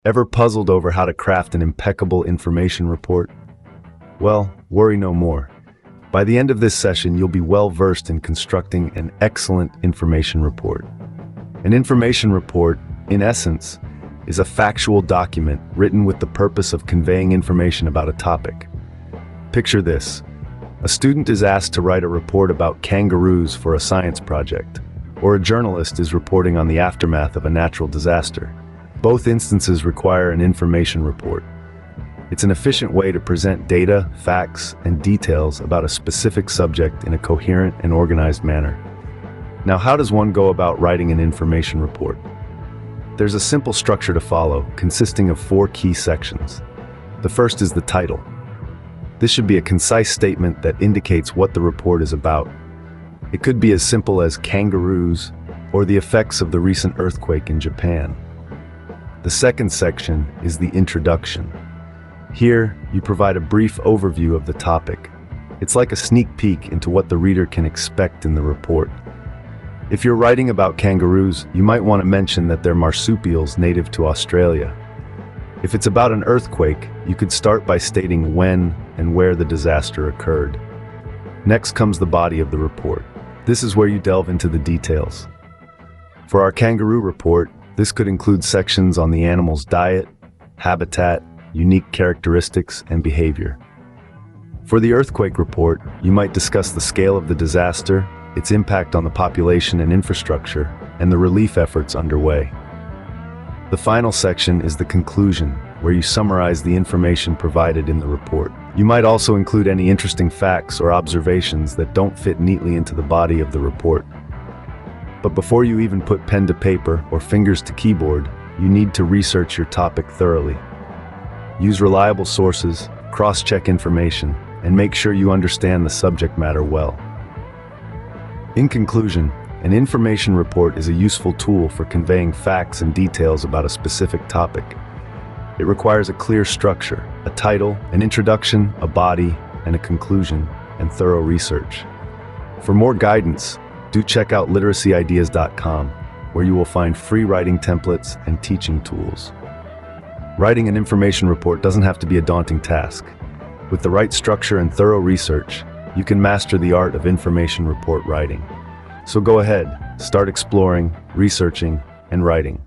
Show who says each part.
Speaker 1: Ever puzzled over how to craft an impeccable information report? Well, worry no more. By the end of this session, you'll be well versed in constructing an excellent information report. An information report, in essence, is a factual document written with the purpose of conveying information about a topic. Picture this. A student is asked to write a report about kangaroos for a science project, or a journalist is reporting on the aftermath of a natural disaster. Both instances require an information report. It's an efficient way to present data, facts, and details about a specific subject in a coherent and organized manner. Now, how does one go about writing an information report? There's a simple structure to follow, consisting of 4 key sections. The first is the title. This should be a concise statement that indicates what the report is about. It could be as simple as kangaroos or the effects of the recent earthquake in Japan. The second section is the introduction. Here, you provide a brief overview of the topic. It's like a sneak peek into what the reader can expect in the report. If you're writing about kangaroos, you might want to mention that they're marsupials native to Australia. If it's about an earthquake, you could start by stating when and where the disaster occurred. Next comes the body of the report. This is where you delve into the details. For our kangaroo report, this could include sections on the animal's diet, habitat, unique characteristics, and behavior. For the earthquake report, you might discuss the scale of the disaster, its impact on the population and infrastructure, and the relief efforts underway. The final section is the conclusion, where you summarize the information provided in the report. You might also include any interesting facts or observations that don't fit neatly into the body of the report. But before you even put pen to paper or fingers to keyboard, you need to research your topic thoroughly. Use reliable sources, cross-check information, and make sure you understand the subject matter well. In conclusion, an information report is a useful tool for conveying facts and details about a specific topic. It requires a clear structure, a title, an introduction, a body, and a conclusion, and thorough research. For more guidance, do check out literacyideas.com, where you will find free writing templates and teaching tools. Writing an information report doesn't have to be a daunting task. With the right structure and thorough research, you can master the art of information report writing. So go ahead, start exploring, researching, and writing.